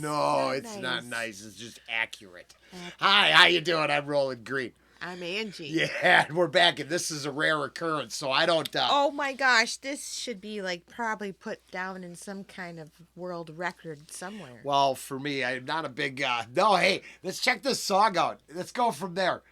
No, it's not nice. It's just accurate. Hi, how you doing? I'm Rolling Green. I'm Angie. Yeah, and we're back, and this is a rare occurrence, so I don't... Oh my gosh, this should be probably put down in some kind of world record somewhere. Well, for me, I'm not a big... No, hey, let's check this song out. Let's go from there.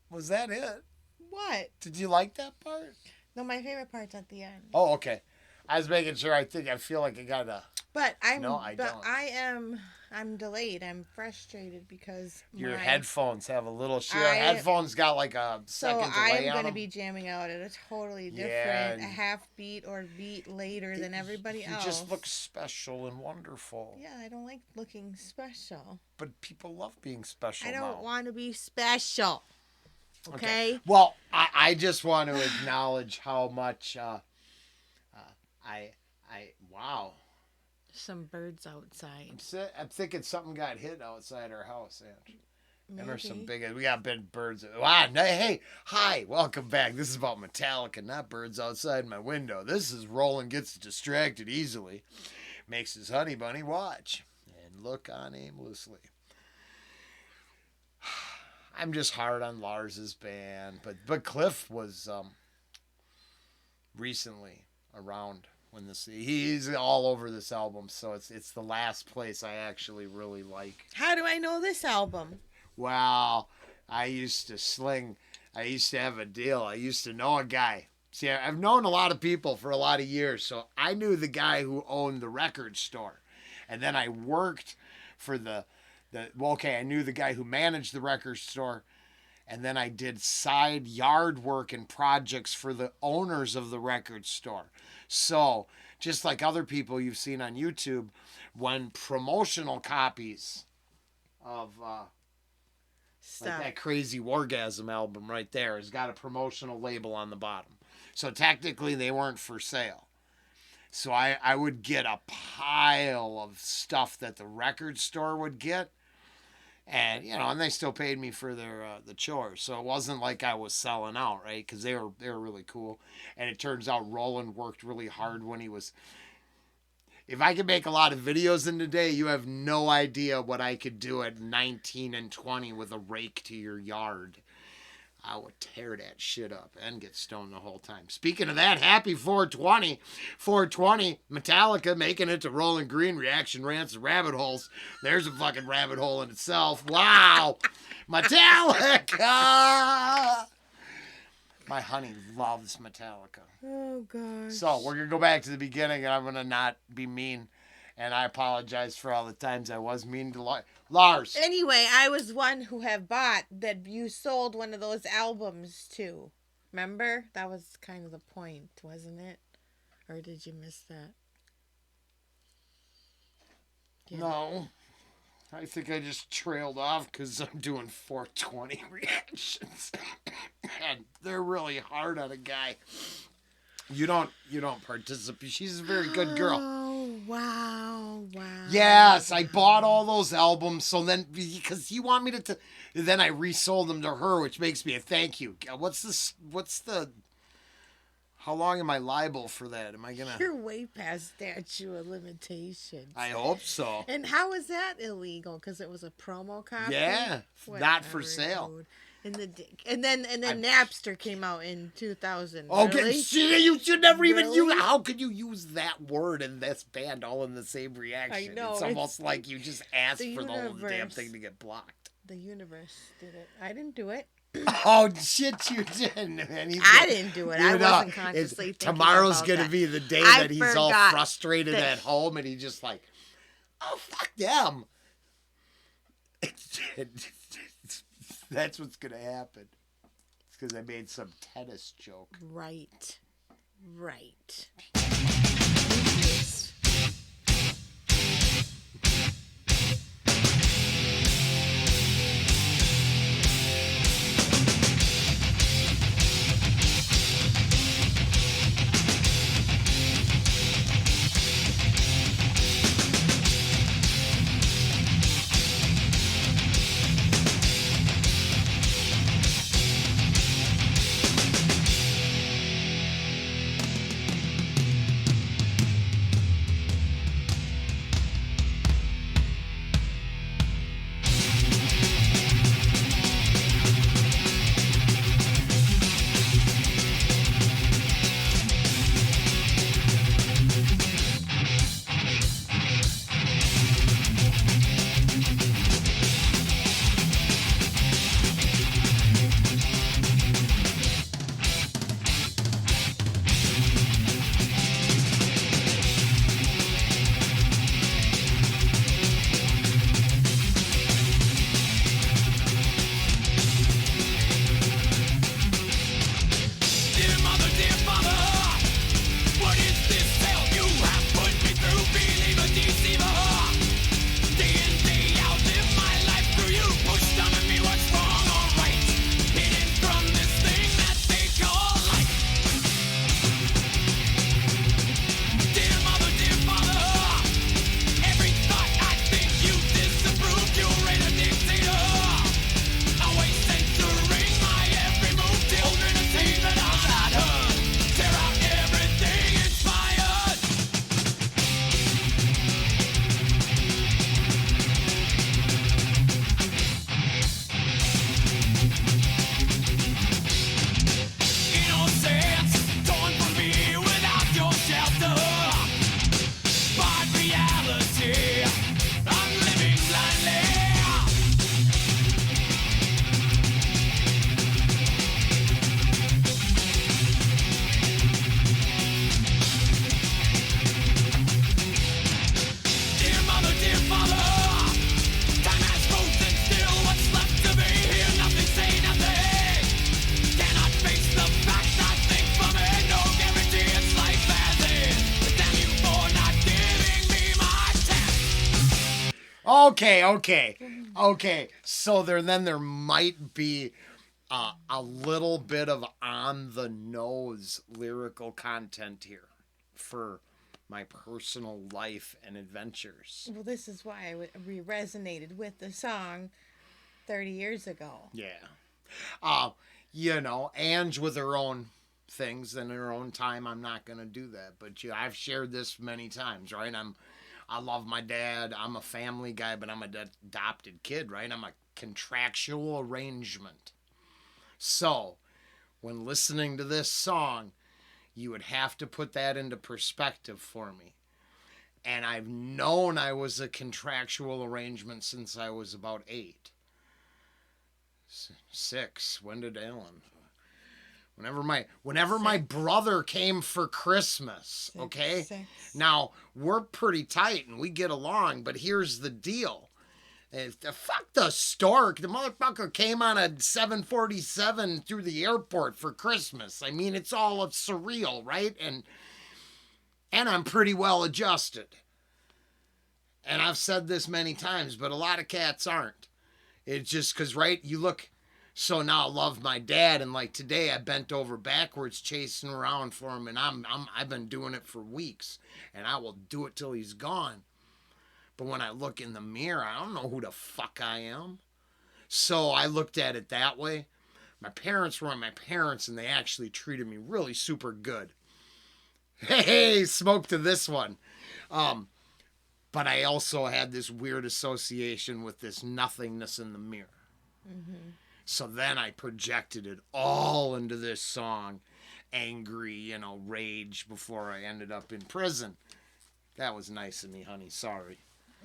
Was that it? What? Did you like that part? No, my favorite part's at the end. Oh, okay. I was making sure. I feel like I got a... But I'm... No, I don't. I'm delayed. I'm frustrated because your headphones have a little... Your headphones got like a second delay on them. So I'm going to be jamming out at a totally different half beat or beat later than everybody else. You just look special and wonderful. Yeah, I don't like looking special. But people love being special. I don't want to be special. Okay. Well, I just want to acknowledge how much wow. Some birds outside. I'm thinking something got hit outside our house, Angie. And there's some we got big birds. Wow, hey, hi, welcome back. This is about Metallica, not birds outside my window. This is Rollen gets distracted easily, makes his honey bunny watch and look on aimlessly. I'm just hard on Lars's band, but Cliff was recently around when he's all over this album, so it's the last place I actually really like. How do I know this album? Well, I used to have a deal. I used to know a guy. See, I've known a lot of people for a lot of years, so I knew the guy who owned the record store, and then I worked for I knew the guy who managed the record store, and then I did side yard work and projects for the owners of the record store. So, just like other people you've seen on YouTube, when promotional copies of like that Crazy Wargasm album right there has got a promotional label on the bottom. So technically they weren't for sale. So I would get a pile of stuff that the record store would get. And, and they still paid me for the chores. So it wasn't like I was selling out, right? Because they were really cool. And it turns out Rollen worked really hard when he was... If I could make a lot of videos in today, you have no idea what I could do at 19 and 20 with a rake to your yard. I would tear that shit up and get stoned the whole time. Speaking of that, happy 420. 420, Metallica making it to Rolling Green, reaction rants and rabbit holes. There's a fucking rabbit hole in itself. Wow. Metallica! My honey loves Metallica. Oh, gosh. So we're going to go back to the beginning, and I'm going to not be mean. And I apologize for all the times I was mean to Lars. Anyway, I was one who have bought that you sold one of those albums to. Remember? That was kind of the point, wasn't it? Or did you miss that? Yeah. No. I think I just trailed off because I'm doing 420 reactions. And they're really hard on a guy. You don't participate. She's a very good girl. Oh, wow. Yes, I bought all those albums. So then, because you want me to, then I resold them to her, which makes me a thank you. How long am I liable for that? Am I gonna? You're way past statute of limitations. I hope so. And how is that illegal? Because it was a promo copy. Yeah, not for sale. Dude. And then Napster came out in 2000. Okay, really? You should never even use. How could you use that word and this band all in the same reaction? I know. It's almost like you just asked for the whole universe. damn thing to get blocked. The universe did it. I didn't do it. Oh shit! You didn't. I didn't do it. I wasn't consciously thinking tomorrow's about gonna that. be the day that he's all frustrated that... at home and he's just like, "Oh fuck them." That's what's gonna happen. because I made some tennis joke. Right. Right. Okay. So there might be a little bit of on the nose lyrical content here for my personal life and adventures. Well, this is why we resonated with the song 30 years ago. Yeah. Ange with her own things in her own time. I'm not going to do that. But I've shared this many times, right? I love my dad. I'm a family guy, but I'm an adopted kid, right? I'm a contractual arrangement. So, when listening to this song, you would have to put that into perspective for me. And I've known I was a contractual arrangement since I was about 8. 6. When did Alan? Whenever my brother came for Christmas, okay? 6. Now, we're pretty tight and we get along, but here's the deal. Fuck the stork. The motherfucker came on a 747 through the airport for Christmas. I mean, it's all surreal, right? And I'm pretty well adjusted. And I've said this many times, but a lot of cats aren't. It's just because, right, you look... So now I love my dad, and like today I bent over backwards chasing around for him, and I've been doing it for weeks, and I will do it till he's gone. But when I look in the mirror, I don't know who the fuck I am. So I looked at it that way. My parents were my parents, and they actually treated me really super good. Hey, smoke to this one. But I also had this weird association with this nothingness in the mirror. Mm-hmm. So then I projected it all into this song, angry, rage, before I ended up in prison. That was nice of me, honey. Sorry.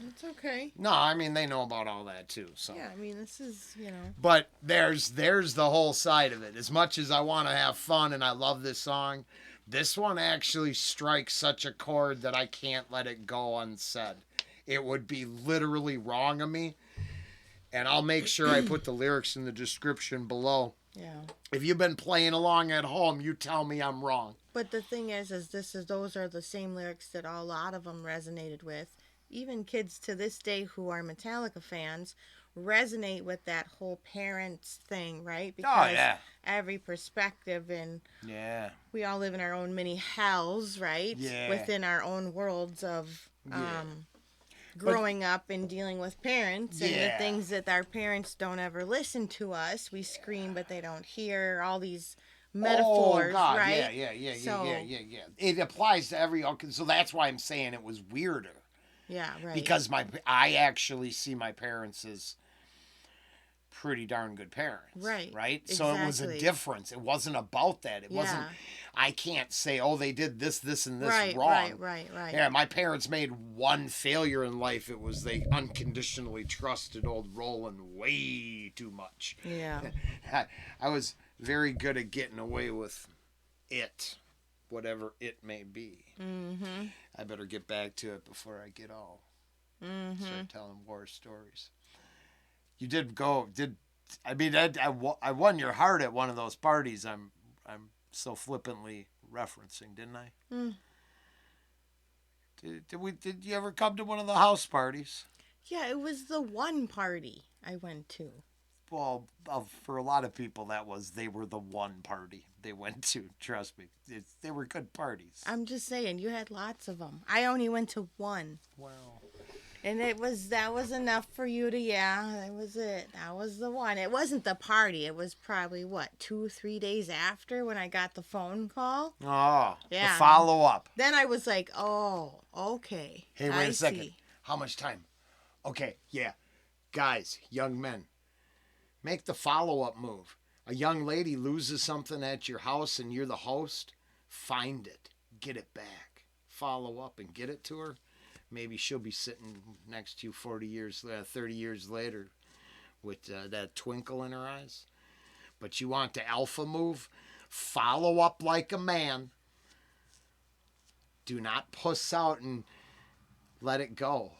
It's okay. No, I mean, they know about all that, too. So. Yeah, I mean, this is, But there's the whole side of it. As much as I want to have fun and I love this song, this one actually strikes such a chord that I can't let it go unsaid. It would be literally wrong of me. And I'll make sure I put the lyrics in the description below. Yeah. If you've been playing along at home, you tell me I'm wrong. But the thing is those are the same lyrics that a lot of them resonated with. Even kids to this day who are Metallica fans resonate with that whole parents thing, right? Because every perspective, and we all live in our own mini hells, right? Yeah. Within our own worlds of growing up and dealing with parents and the things that our parents don't ever listen to us. We scream, but they don't hear. All these metaphors, right? Yeah. It applies to every. So that's why I'm saying it was weirder. Yeah, right. Because I actually see my parents as pretty darn good parents. Right. Right? Exactly. So it was a difference. It wasn't about that. It wasn't. I can't say, oh, they did this, and this wrong. Right. Yeah, my parents made one failure in life. It was they unconditionally trusted old Rollen way too much. Yeah. I was very good at getting away with it, whatever it may be. Mm-hmm. I better get back to it before I get all start telling war stories. You did go. I won your heart at one of those parties. I'm so flippantly referencing, didn't I? Mm. Did you ever come to one of the house parties? Yeah, it was the one party I went to. Well, for a lot of people, they were the one party they went to. Trust me, they were good parties. I'm just saying, you had lots of them. I only went to one. Well, and that was enough for you to that was it. That was the one. It wasn't the party. It was probably 2-3 days after when I got the phone call. Oh, yeah. The follow up. Then I was like, oh, okay. Hey, wait a second. How much time? Okay, yeah, guys, young men. Make the follow-up move. A young lady loses something at your house and you're the host. Find it. Get it back. Follow up and get it to her. Maybe she'll be sitting next to you 30 years later with that twinkle in her eyes. But you want the alpha move? Follow up like a man. Do not puss out and let it go.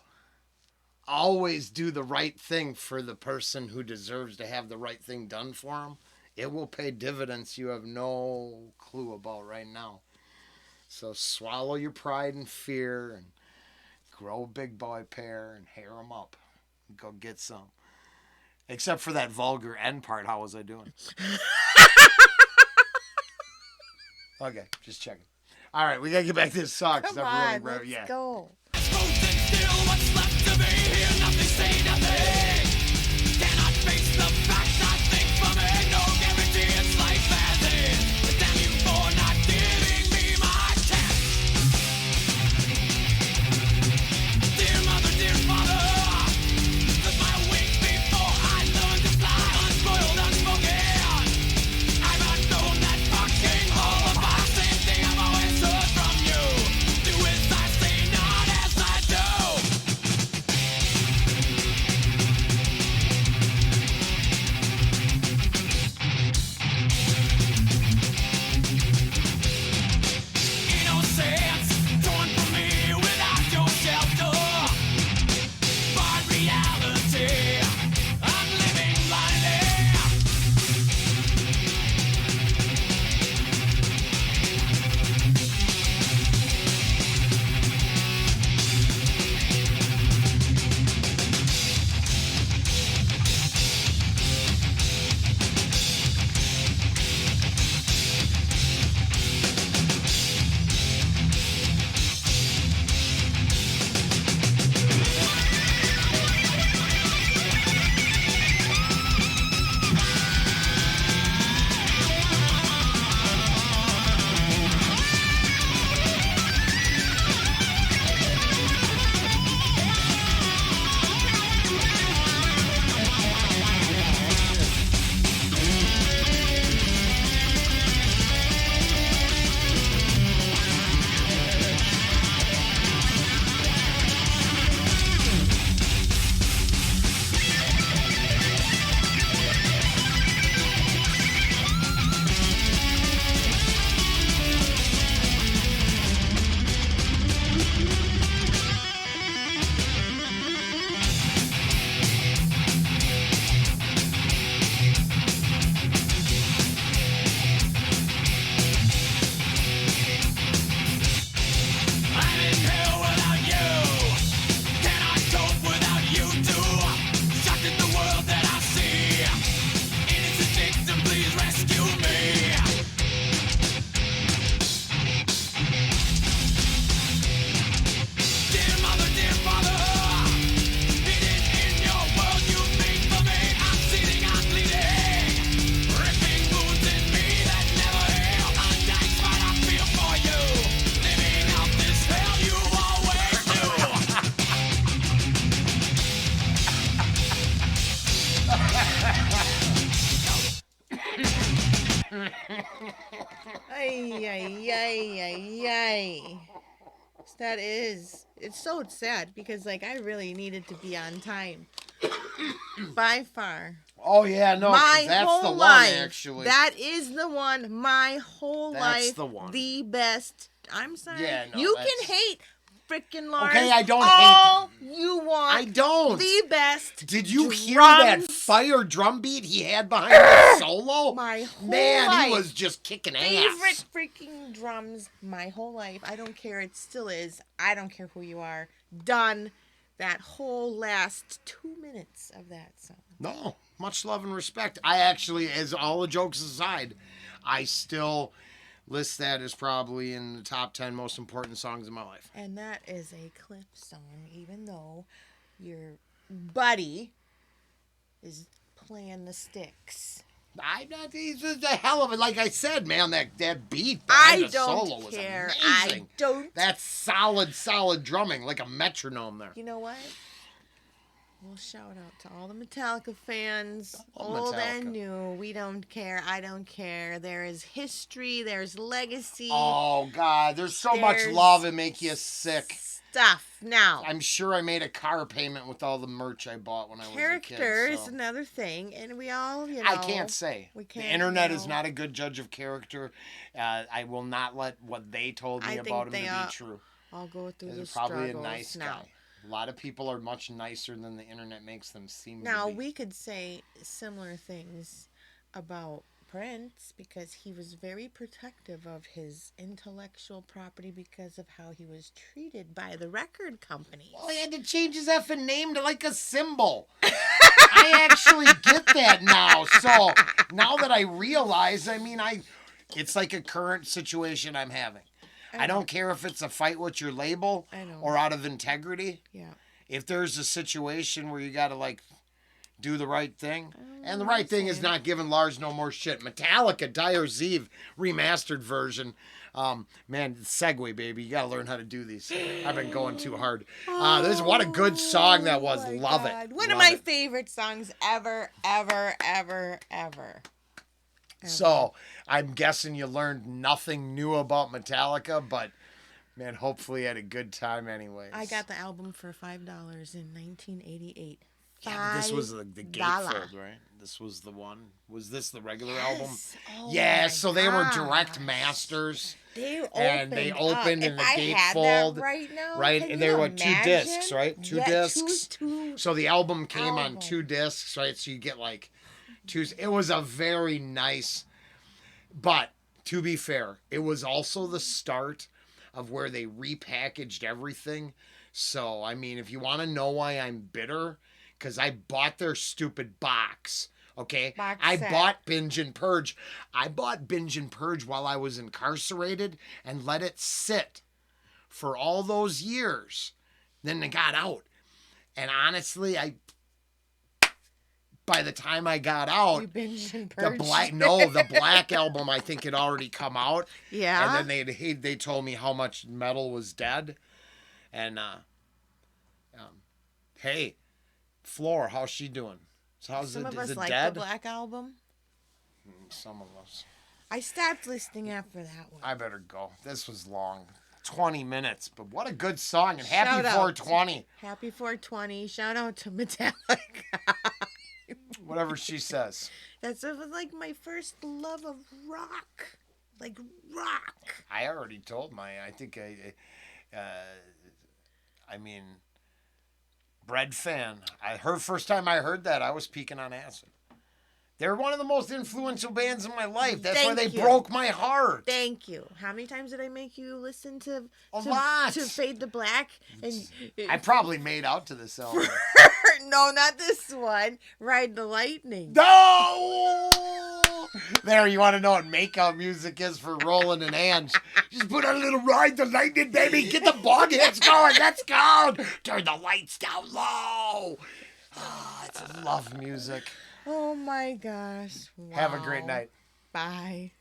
Always do the right thing for the person who deserves to have the right thing done for them. It will pay dividends you have no clue about right now. So swallow your pride and fear and grow a big boy pair and hair them up. Go get some. Except for that vulgar end part. How was I doing? Okay, just checking. All right, we got to get back to this song. Come on, let's go. What's left to be here? Nothing, say nothing. Cannot face the facts. I think for me, no guarantee it's life as is. Damn you for not giving me my chance. Dear mother, dear father, took my wings before I learned to fly. Unspoiled, unspoken. I've outgrown that fucking lullaby. Same thing I've always heard from you. Do as I say, not as I do. Ay, ay, ay, ay, ay. That is. It's so sad because, like, I really needed to be on time. By far. Oh yeah, no, 'cause My that's whole the one life. actually. That is the one. My whole That's life. the one. The best. I'm sorry. Yeah, no, you that's- can hate freaking Lars. Okay, I don't all hate you want. I don't. The best. Did you hear drums. that fire drum beat he had behind the solo? My whole Man, life. he was just kicking ass. Favorite freaking drums my whole life. I don't care. It still is. I don't care who you are. Done. That whole last 2 minutes of that song. No, much love and respect. I actually, as all the jokes aside, I still list that as probably in the top 10 most important songs in my life. And that is a Cliff song, even though your buddy is playing the sticks. He's a hell of it. Like I said, man, that beat I behind the don't solo was care. amazing. I don't. That's solid drumming, like a metronome there. You know what? We'll shout out to all the Metallica fans, Love old Metallica. and new. We don't care. I don't care. There is history. There's legacy. Oh, God, there's so much There's love it make you sick. Stuff. Now, I'm sure I made a car payment with all the merch I bought when I was a character kid. is So. another thing, and we all, I can't say. We can't, the internet you is know. not a good judge of character. I will not let what they told me I about him think to they be true. I'll go through the He's probably a struggles nice now. guy. A lot of people are much nicer than the internet makes them seem Now, to be. we could say similar things about Prince because he was very protective of his intellectual property because of how he was treated by the record companies. Well, he had to change his effing name to like a symbol. I actually get that now. So now that I realize, it's like a current situation I'm having. I don't care if it's a fight with your label I know. or out of integrity. Yeah. If there's a situation where you got to like do the right thing, and the what right you're thing is saying. not giving Lars no more shit. Metallica, Dyers Eve, remastered version. Man, segue, baby. You got to learn how to do these. I've been going too hard. What a good song that was. Oh my Love God. it. One Love of my it. favorite songs ever, ever, ever, ever. So I'm guessing you learned nothing new about Metallica, but man, hopefully you had a good time anyways. I got the album for $5 in 1988. Yeah, but this was the $5. gatefold, right? This was the one. Was this the regular album? Oh Yeah, my so they were gosh. direct masters. They opened, And they opened in if the I had that gatefold, right now, right? can And you there were two imagine? discs, right? Two Yeah, discs. Two. So the album came on Album. 2 discs, right? So you get like two. It was a very nice, but to be fair, it was also the start of where they repackaged everything. So, I mean, if you want to know why I'm bitter, because I bought their stupid box. Okay, Box I set. bought Binge and Purge. I bought Binge and Purge while I was incarcerated and let it sit for all those years. Then it got out. And honestly, by the time I got out, You binged and the purged. the Black album I think had already come out. Yeah. And then they told me how much metal was dead. And hey, Floor, how's she doing? So how's Some it? of Is us it like dead? the Black Album. Some of us. I stopped listening after that one. I better go. This was long. 20 minutes, but what a good song. And happy Shout out. 420. Happy 420. Shout out to Metallica. Whatever she says. That's like my first love of rock. Like rock. I already told Bread fan. Her first time I heard that, I was peeking on acid. They're one of the most influential bands in my life. That's why Thank they you. broke my heart. Thank you. How many times did I make you listen to A lot. to Fade to Black? And I probably made out to this album. no, not this one. Ride the Lightning. No! There, you want to know what makeout music is for Rollen and Angie. Just put on a little Ride the Lightning, baby. Get the bong hits going. Let's go. Turn the lights down low. Oh, it's love music. Oh my gosh. Wow. Have a great night. Bye.